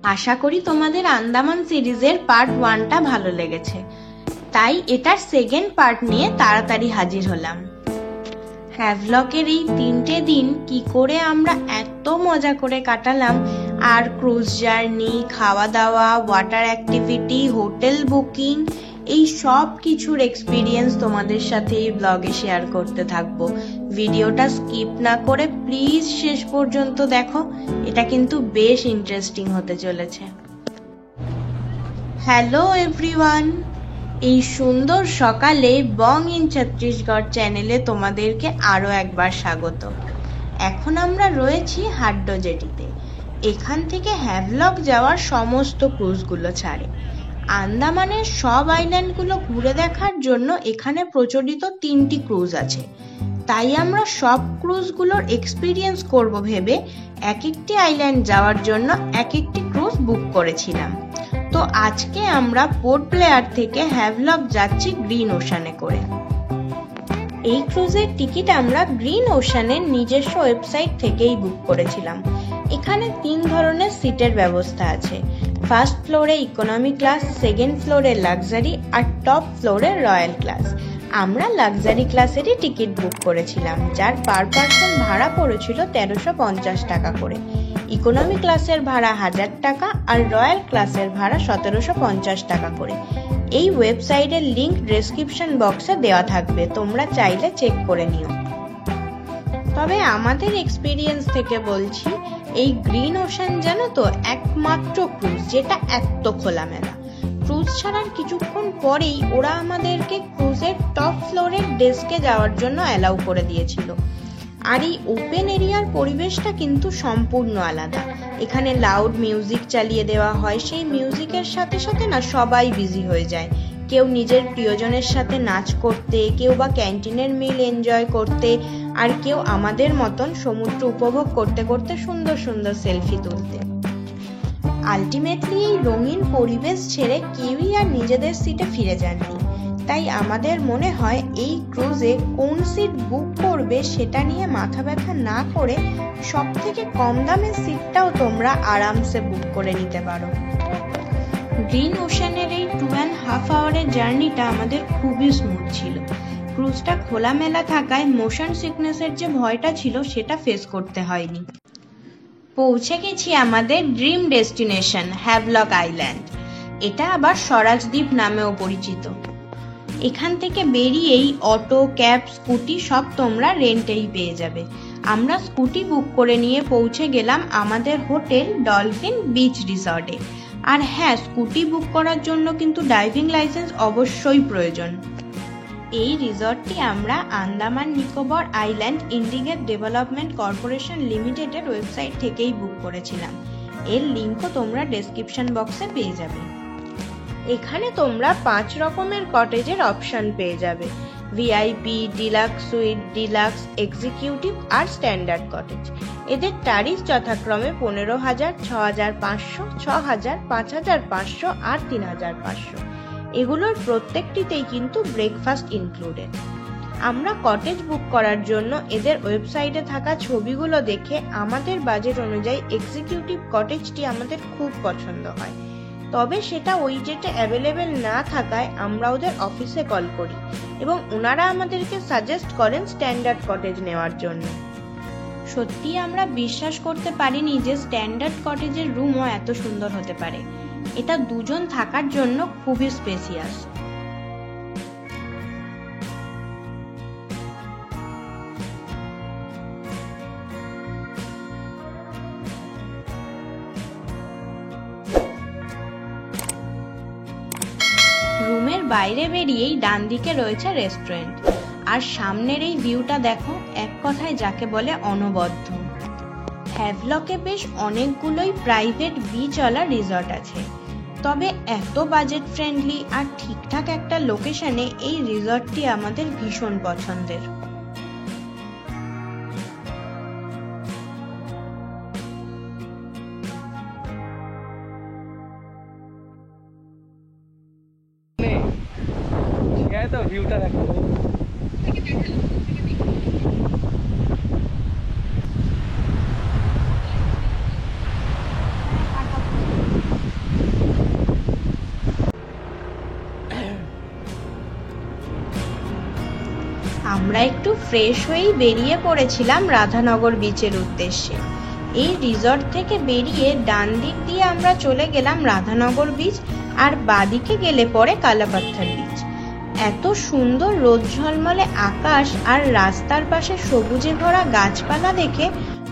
আশা করি তোমাদের আন্দামান সিরিজের পার্ট 1টা ভালো লেগেছে, তাই এটার সেকেন্ড পার্ট নিয়ে তাড়াতাড়ি হাজির হলাম। হ্যাভলকের এই 3টে দিন কি করে আমরা এত মজা করে কাটালাম, আর ক্রুজ জার্নি, খাওয়া দাওয়া, ওয়াটার অ্যাক্টিভিটি, হোটেল বুকিং, এই সব কিছুর এক্সপিরিয়েন্স তোমাদের সাথে এই ব্লগে শেয়ার করতে থাকবো। ভিডিওটা স্কিপ না করে প্লিজ শেষ পর্যন্ত দেখো, এটা কিন্তু বেশ ইন্টারেস্টিং হতে চলেছে। হ্যালো এভরিওয়ান, এই সুন্দর সকালে বং ইন ছত্তিশগড় চ্যানেলে তোমাদেরকে আরো একবার স্বাগত। এখন আমরা রয়েছি হাড্ডো জেটিতে। এখান থেকে হ্যাভলক যাওয়ার সমস্ত ক্রুজগুলো ছাড়ে। আন্দামানের সব আইল্যান্ডগুলো ঘুরে দেখার জন্য এখানে প্রচলিত 3টি ক্রুজ আছে, তাই আমরা সব ক্রুজগুলোর এক্সপিরিয়েন্স করব ভেবে এক একটি আইল্যান্ড যাওয়ার জন্য এক একটি ক্রুজ বুক করেছিলাম। তো আজকে আমরা পোর্ট ব্লেয়ার থেকে হ্যাভলক যাচ্ছি গ্রিন ওশানে করে। এই ক্রুজের টিকিট আমরা গ্রিন ওশানের নিজস্ব ওয়েবসাইট থেকেই বুক করেছিলাম। এখানে 3 ধরনের সিটের ব্যবস্থা আছে। ফার্স্ট ফ্লোরে ইকোনমি ক্লাস, সেকেন্ড ফ্লোরে লাক্সারি আর টপ ফ্লোরে রয়্যাল ক্লাস। আমরা লাক্সারি ক্লাসেরই টিকিট বুক করেছিলাম, যার পার পার্সন ভাড়া পড়েছিল 1350 টাকা করে। ইকোনমি ক্লাসের ভাড়া 1000 টাকা আর রয়্যাল ক্লাসের ভাড়া 1750 টাকা করে। এই ওয়েবসাইটের লিংক ডেসক্রিপশন বক্সে দেওয়া থাকবে, তোমরা চাইলে চেক করে নিও। তবে আমাদের এক্সপিরিয়েন্স থেকে বলছি, এই গ্রিন ওশান জানো তো একমাত্র ক্রুজ যেটা এত খোলামেলা। ক্রুজ ছাড়ার কিছুক্ষণ পরেই ওরা আমাদেরকে ক্রুজের টপ ফ্লোরের ডেস্কে যাওয়ার জন্য অ্যালাউ করে দিয়েছিল। আর এই ওপেন এরিয়ার পরিবেশটা কিন্তু সম্পূর্ণ আলাদা। এখানে লাউড মিউজিক চালিয়ে দেওয়া হয়, সেই মিউজিকের সাথে সাথে না সবাই বিজি হয়ে যায়। কেউ নিজের প্রিয়জনের সাথে নাচ করতে, কেউ বা ক্যান্টিনের মিল এনজয় করতে, আর কেউ আমাদের মতন সমুদ্র উপভোগ করতে করতে সুন্দর সুন্দর সেলফি তুলতে। আলটিমেটলি এই রঙিন পরিবেশ ছেড়ে কেউই আর নিজেদের সিটে ফিরে যাননি। তাই আমাদের মনে হয় এই ক্রুজে কোন সিট বুক করবে সেটা নিয়ে মাথা ব্যথা না করে সব থেকে কম দামের সিটটাও তোমরা আরামসে বুক করে নিতে পারো। গ্রিন ওশানের এই 2.5 আওয়ারের জার্নিটা আমাদের খুবই স্মুথ ছিল। ক্রুজটা খোলামেলা থাকায় মোশন সিকনেসের যে ভয়টা ছিল সেটা ফেস করতে হয়নি। পৌঁছে গেছি আমাদের ড্রিম ডেস্টিনেশন হ্যাভলক আইল্যান্ড। এটা আবার স্বরাজদ্বীপ নামেও পরিচিত। এখান থেকে বেরিয়েই অটো, ক্যাব, স্কুটি সব তোমরা রেন্টেই পেয়ে যাবে। আমরা স্কুটি বুক করে নিয়ে পৌঁছে গেলাম আমাদের হোটেল ডলফিন বিচ রিসর্টে। আর হ্যাঁ, স্কুটি বুক করার জন্য কিন্তু ড্রাইভিং লাইসেন্স অবশ্যই প্রয়োজন। এই রিসর্টটি আমরা Andaman Nicobar island integrated development corporation লিমিটেডের ওয়েবসাইট থেকেই বুক করেছিলাম। এর লিঙ্কও তোমরা ডেসক্রিপশন বক্সে পেয়ে যাবে। এখানে তোমরা 5 রকমের কটেজের অপশন পেয়ে যাবে: VIP, deluxe suite, deluxe, executive আর স্ট্যান্ডার্ড কটেজ। এদের ট্যারিফ যথাক্রমে 15,000, 6,500, 6,000, 5,500 আর 3,500। এগুলোর প্রত্যেকটিতেই কিন্তু ব্রেকফাস্ট ইনক্লুডেড। আমরা কটেজ বুক করার জন্য এদের ওয়েবসাইটে থাকা ছবিগুলো দেখে আমাদের বাজেট অনুযায়ী এক্সিকিউটিভ কটেজটি আমাদের খুব পছন্দ হয়। তবে সেটা ওই ডেটে অ্যাভেলেবেল না থাকায় আমরা ওদের অফিসে কল করি এবং ওনারা আমাদেরকে সাজেস্ট করেন স্ট্যান্ডার্ড কটেজ নেওয়ার জন্য। সত্যি আমরা বিশ্বাস করতে পারিনি যে স্ট্যান্ডার্ড কটেজের রুমও এত সুন্দর হতে পারে। এটা 2 জন থাকার জন্য খুবই স্পেসিয়াস। রুমের বাইরে বেরিয়েই ডান দিকে রয়েছে রেস্টুরেন্ট, আর সামনের এই ভিউটা দেখো, এক কথায় যাকে বলে অনবদ্য। হ্যাভলকে বেশ অনেকগুলোই প্রাইভেট বিচওয়ালা রিসর্ট আছে, তবে এত বাজেট ফ্রেন্ডলি আর ঠিকঠাক একটা লোকেশনে এই রিসর্টটি আমাদের ভীষণ পছন্দের। তো ভিউটা দেখো। আমরা একটু ফ্রেশ হয়েই বেরিয়ে পড়েছিলাম রাধানগর বিচের উদ্দেশ্যে। এই রিসর্ট থেকে বেরিয়ে ডান দিক দিয়ে আমরা চলে গেলাম রাধানগর বিচ, আর বাদিকে গেলে পরে কালাপাত্থার বিচ। এত সুন্দর রোদ ঝলমলে আকাশ আর রাস্তার পাশে সবুজে ভরা গাছপালা দেখে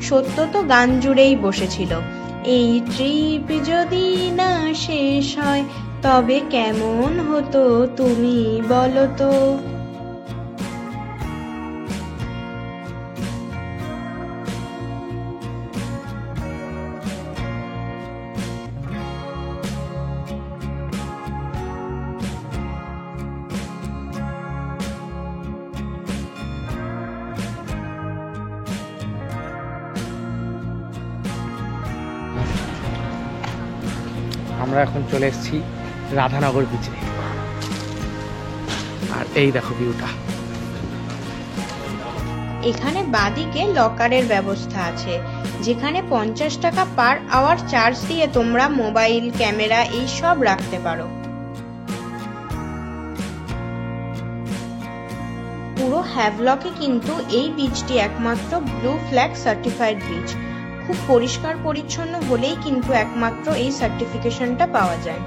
সত্য তো গান জুড়েই বসেছিল, এই ট্রিপ যদি না শেষ হয় তবে কেমন হতো তুমি বলো তো। আমরা এখন চলে এসেছি রাধানগর বিচে, আর এই দেখো ভিউটা। এখানে বাদিকে লকারের ব্যবস্থা আছে, যেখানে 50 টাকা পার আওয়ার চার্জ দিয়ে তোমরা মোবাইল, ক্যামেরা এই সব রাখতে পারো। পুরো হ্যাভলকে কিন্তু এই বিচটি একমাত্র ব্লু ফ্ল্যাগ সার্টিফাইড বিচ। খুব পরিষ্কার পরিচ্ছন্ন হলেই কিন্তু একমাত্র এই সার্টিফিকেশনটা পাওয়া যায়।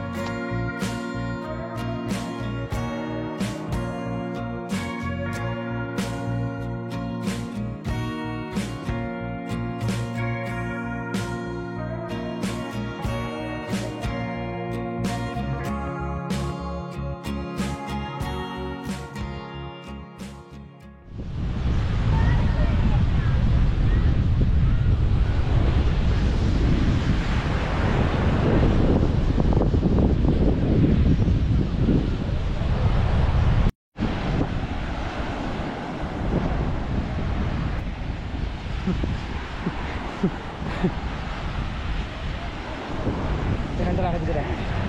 এখানটা রাখো, ভিতরে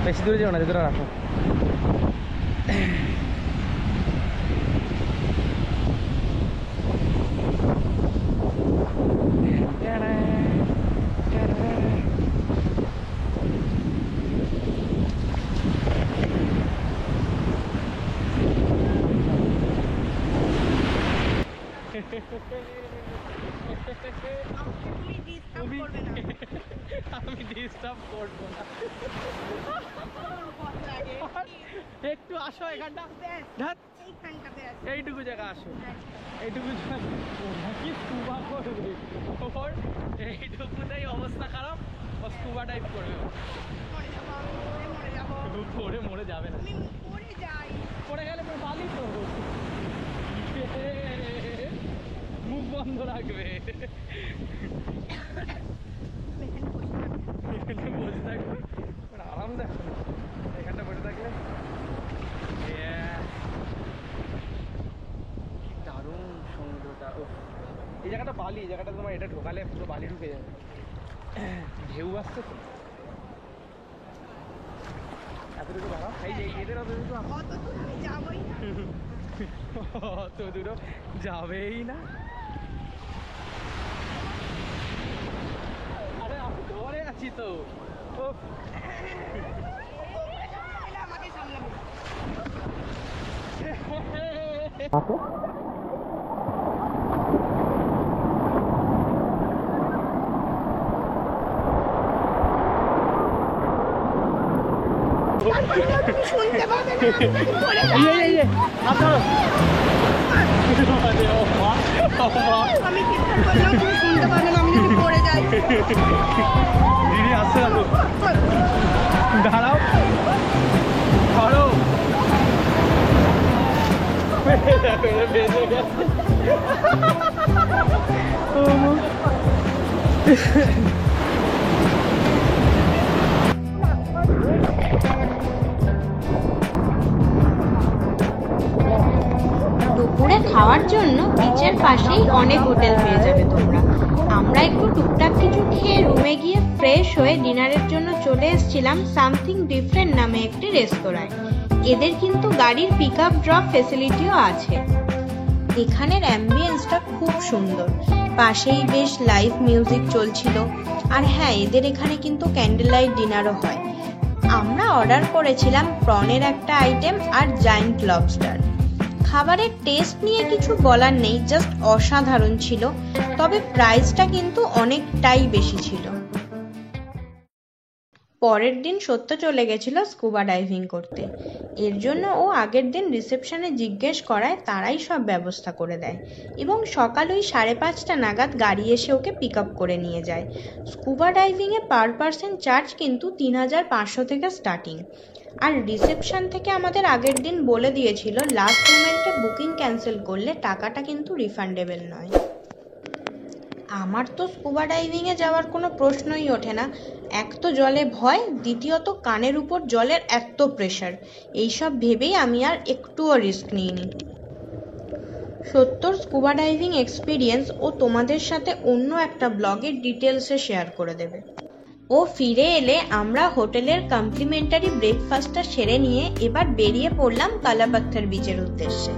বেশি দূরে যাও না, ভিতরে রাখো। আমি ডিস্টার্ব করবো না, একটু আসো এখানটা, এইটুকু জায়গা আসো, এইটুকু কি স্কুবা করবে, ওর এইটুকুতেই অবস্থা খারাপ, ও স্কুবা টাইপ করবে, পড়ে মরে যাবে না, পড়ে গেলে বালি তো মুখ বন্ধ রাখবে, বসে থাকবে আরাম, দেখো এখানটা বসে থাকলে কি দারুণ সমুদ্রটা। এই জায়গাটা বালি, এই জায়গাটা তোমার এটা ঢোকালে পুরো বালি ঢুকে যাবে, ঢেউ আসছে তো এতটুকু দাঁড়াও, এই যে এদের অতটুকু অত দূরও যাবেই না। আরে আমি ধরে আছি তো, শুনতে পাবে না, আমি চিৎকার করলাম, তুমি শুনতে পাবে না, আমি যদি পড়ে যাই। দিদি আসছে না তো, দাঁড়াও ধরো, বেঁধে গেছে। দুপুরে খাওয়ার জন্য বিচের পাশেই অনেক হোটেল পেয়ে যাবে তোমরা। আমরা একটু টুকটাক কিছু খেয়ে রুমে গিয়ে ফ্রেশ হয়ে ডিনারের জন্য চলে এসেছিলাম সামথিং ডিফারেন্ট নামে একটি রেস্তোরাঁয়। এদের কিন্তু গাড়ির পিক আপ ড্রপ ফেসিলিটিও আছে। এখানের অ্যাম্বিয়েন্সটা খুব সুন্দর, পাশেই বেশ লাইভ মিউজিক চলছিল। আর হ্যাঁ, এদের এখানে কিন্তু ক্যান্ডেল লাইট ডিনারও হয়। আমরা অর্ডার করেছিলাম প্রনের একটা আইটেম আর জায়ান্ট লবস্টার। খাবারের টেস্ট নিয়ে কিছু বলার নেই, জাস্ট অসাধারণ ছিল, তবে প্রাইসটা কিন্তু অনেকটাই বেশি ছিল। পরের দিন সত্য চলে গেছিল স্কুবা ডাইভিং করতে। এর জন্য ও আগের দিন রিসেপশনে জিজ্ঞেস করায় তারাই সব ব্যবস্থা করে দেয় এবং সকাল ওই 5:30 নাগাদ গাড়ি এসে ওকে পিক আপ করে নিয়ে যায়। স্কুবা ডাইভিংয়ে পার পার্সন চার্জ কিন্তু 3,500 থেকে স্টার্টিং। আর রিসেপশন থেকে আমাদের আগের দিন বলে দিয়েছিল লাস্ট মোমেন্টে বুকিং ক্যান্সেল করলে টাকাটা কিন্তু রিফান্ডেবল নয়। আমার তো স্কুবা ডাইভিংয়ে যাওয়ার কোনো প্রশ্নই ওঠে না। এক তো জলে ভয়, দ্বিতীয়ত কানের উপর জলের এত প্রেশার, এইসব ভেবেই আমি আর একটুও রিস্ক নিইনি। সত্যর স্কুবা ডাইভিং এক্সপিরিয়েন্স ও তোমাদের সাথে অন্য একটা ব্লগের ডিটেলসে শেয়ার করে দেবে। ও ফিরে এলে আমরা হোটেলের কমপ্লিমেন্টারি ব্রেকফাস্টটা সেরে নিয়ে এবার বেরিয়ে পড়লাম কালাপাত্থর বিচের উদ্দেশ্যে।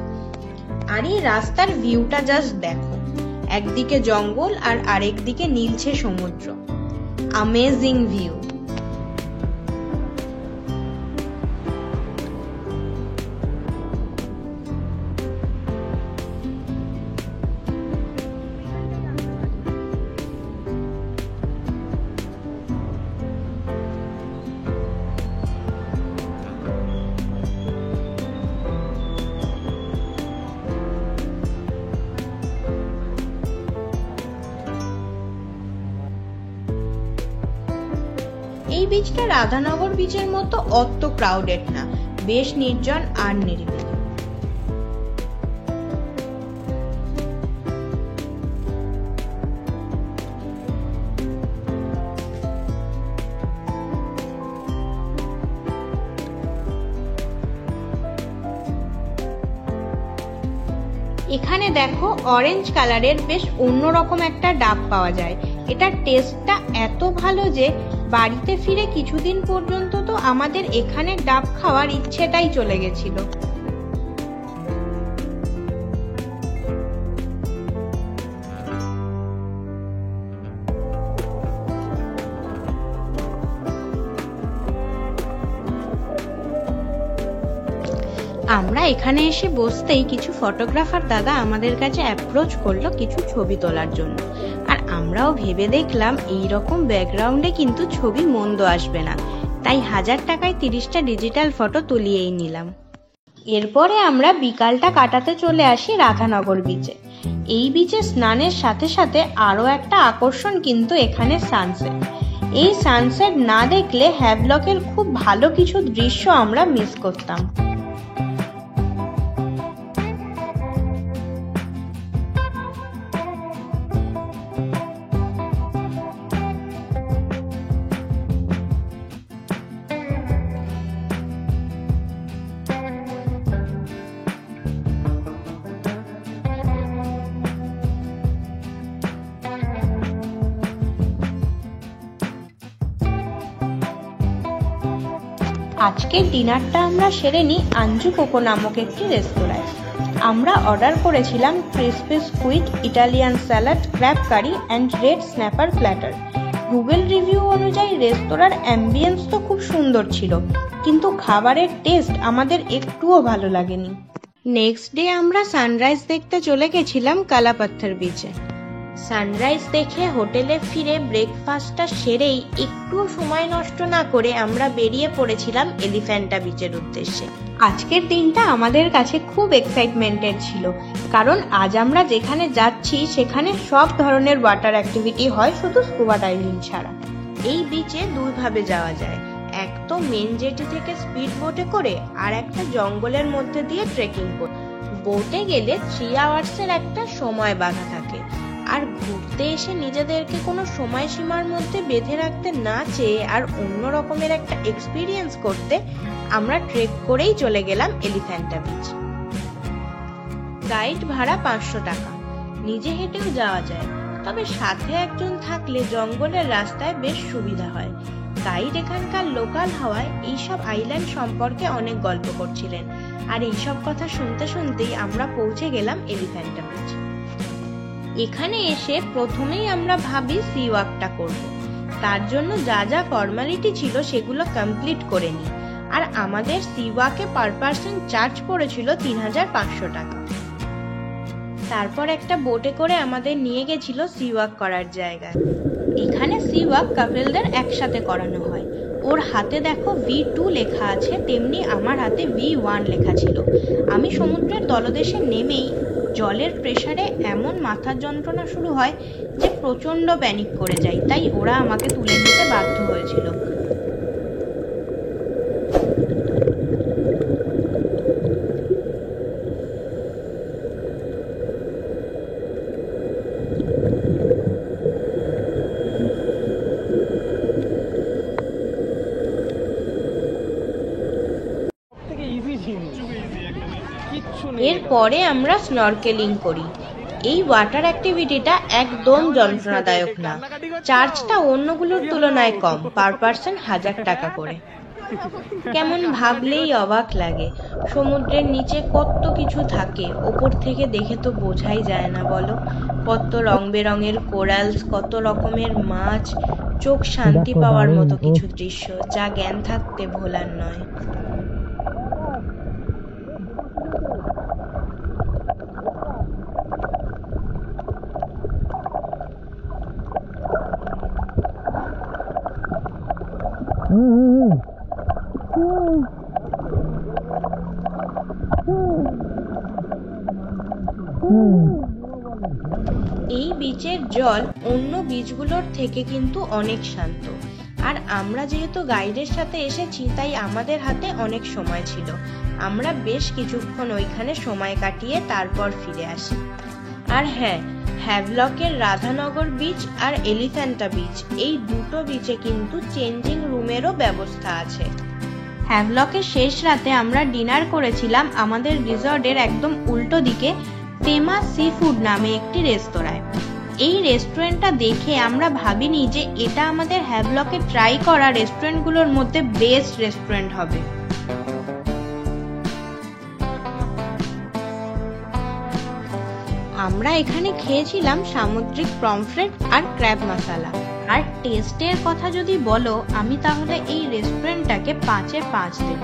আর এই রাস্তার ভিউটা জাস্ট দেখো, একদিকে জঙ্গল আর আরেকদিকে নীলছে সমুদ্র। Amazing view. এই বিচটা রাধানগর বিচের মতো অত ক্রাউডেড না, বেশ নির্জন আর নিরিবিলি। এখানে দেখো অরেঞ্জ কালারের বেশ অন্যরকম একটা ডাব পাওয়া যায়। এটার টেস্টটা এত ভালো যে বাড়িতে ফিরে কিছুদিন পর্যন্ত তো আমাদের এখানে ডাব খাওয়ার ইচ্ছেটাই চলে গেছিল। আমরা এখানে এসে বসতেই কিছু ফটোগ্রাফার দাদা আমাদের কাছে অ্যাপ্রোচ করলো কিছু ছবি তোলার জন্য। আর আমরাও ভেবে দেখলাম এইরকম ব্যাকগ্রাউন্ডে কিন্তু ছবি মন্দ আসবে না, তাই 1000 টাকায় 30টা ডিজিটাল ফটো তুলিয়েই নিলাম। এরপরে আমরা বিকালটা কাটাতে চলে আসি রাধানগর বিচে। এই বিচে স্নানের সাথে সাথে আরো একটা আকর্ষণ কিন্তু এখানে সানসেট। এই সানসেট না দেখলে হ্যাভলকের খুব ভালো কিছু দৃশ্য আমরা মিস করতাম। আজকের ডিনারটা আমরা সেরে নিই আঞ্জু কোকো নামক একটি রেস্তোরাঁয়। আমরা অর্ডার করেছিলাম crispy squid, Italian salad, crab curry and red snapper platter. Google review অনুযায়ী রেস্তোরাঁর অ্যাম্বিয়েন্স তো খুব সুন্দর ছিল, কিন্তু খাবারের টেস্ট আমাদের একটুও ভালো লাগেনি। নেক্সট ডে আমরা সানরাইজ দেখতে চলে গেছিলাম কালাপাত্থর বিচে। সানরাইজ দেখে হোটেলে ফিরে ব্রেকফাস্টটা সেরেই একটুও সময় নষ্ট না করে আমরা বেরিয়ে পড়েছিলাম এলিফ্যান্টা বিচের উদ্দেশ্যে। আজকের দিনটা আমাদের কাছে খুব এক্সাইটমেন্টেড ছিল, কারণ আজ আমরা যেখানে যাচ্ছি সেখানে সব ধরনের ওয়াটার অ্যাক্টিভিটি হয়, শুধু স্কুবা ডাইভিং ছাড়া। এই বিচে দুইভাবে যাওয়া যায়, এক তো মেন জেটি থেকে স্পিড বোটে করে, আর একটা জঙ্গলের মধ্যে দিয়ে ট্রেকিং করে। বোটে গেলে 3 আওয়ার্সের একটা সময় বাঁধা থাকে, আর ঘুরতে এসে নিজেদেরকে কোনো সময়সীমার মধ্যে বেঁধে রাখতে না চেয়ে আর অন্য রকমের একটা এক্সপিরিয়েন্স করতে আমরা ট্রেক করেই চলে গেলাম এলিফ্যান্টা বিচ। গাইড ভাড়া 500 টাকা, নিজে হেঁটেও যাওয়া যায়, তবে সাথে একজন থাকলে জঙ্গলের রাস্তায় বেশ সুবিধা হয়। গাইড এখানকার লোকাল হওয়ায় এইসব আইল্যান্ড সম্পর্কে অনেক গল্প করছিলেন, আর এইসব কথা শুনতে শুনতেই আমরা পৌঁছে গেলাম এলিফ্যান্টা বিচ। এখানে এসে প্রথমেই আমরা ভাবি সি ওয়াকটা করব। তার জন্য যা যা ফর্মালিটি ছিল সেগুলো কমপ্লিট করে নিই। আর আমাদের সিওয়াকে পার পার্সন চার্জ পড়েছিল ৩৫০০ টাকা। তারপর একটা বোটে করে আমাদের নিয়ে গেছিল সিওয়াক করার জায়গায়। এখানে সিওয়াক কাপেলদের একসাথে করানো হয়। ওর হাতে দেখো V2 লেখা আছে, তেমনি আমার হাতে V1 লেখা ছিল। আমি সমুদ্রের তলদেশে নেমেই জলের প্রেসারে এমন মাথার যন্ত্রণা শুরু হয় যে প্রচন্ড প্যানিক করে যাই, তাই ওরা আমাকে তুলে নিতে বাধ্য হয়েছিল। এরপরে আমরা স্নরকেলিং করি। এই ওয়াটার অ্যাক্টিভিটিটা একদম যন্ত্রণাদায়ক না, চার্জটা অন্যগুলোর তুলনায় কম, পার পার্সন 1000 টাকা করে। কেমন ভাবলেই অবাক লাগে, সমুদ্রের নিচে কত কিছু থাকে, ওপর থেকে দেখে তো বোঝাই যায় না বলো। কত রং বেরঙের কোরালস, কত রকমের মাছ, চোখ শান্তি পাওয়ার মতো কিছু দৃশ্য, যা জ্ঞান থাকতে ভোলার নয়। এই বিচের জল অন্য বিচগুলোর থেকে কিন্তু অনেক শান্ত। আর আমরা যেহেতু গাইডের সাথে এসেছি, তাই আমাদের হাতে অনেক সময় ছিল। আমরা বেশ কিছুক্ষণ ওইখানে সময় কাটিয়ে তারপর ফিরে আসি। আর হ্যাঁ, হ্যাভলকের রাধানগর বিচ আর এলিফ্যান্টা বিচ, এই দুটো বিচে কিন্তু চেঞ্জিং রুমেরও ব্যবস্থা আছে। হ্যাভলকের শেষ রাতে আমরা ডিনার করেছিলাম আমাদের রিসর্টের একদম উল্টো দিকে ফেমাস সি ফুড নামে একটি রেস্তোরাঁয়। এই রেস্টুরেন্টটা দেখে আমরা ভাবিনি যে এটা আমাদের হ্যাভলকে ট্রাই করা রেস্টুরেন্টগুলোর মধ্যে বেস্ট রেস্টুরেন্ট হবে। আমরা এখানে খেয়েছিলাম সামুদ্রিক পমফ্রেট আর ক্র্যাব মশলা। আর টেস্টের কথা যদি বলো, আমি তাহলে এই রেস্টুরেন্টটাকে 5-এ 5 দেব।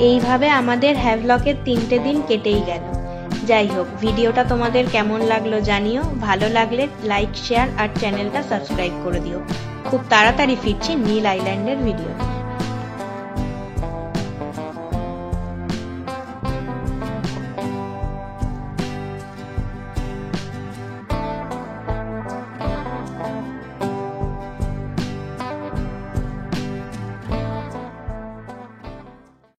এইভাবে আমাদের হ্যাভলকের 3টে দিন কেটেই গেল। যাই হোক, ভিডিওটা তোমাদের কেমন লাগলো জানিও। ভালো লাগলে লাইক, শেয়ার আর চ্যানেলটা সাবস্ক্রাইব করে দিও। খুব তাড়াতাড়ি ফিরছি নীল আইল্যান্ডের ভিডিও।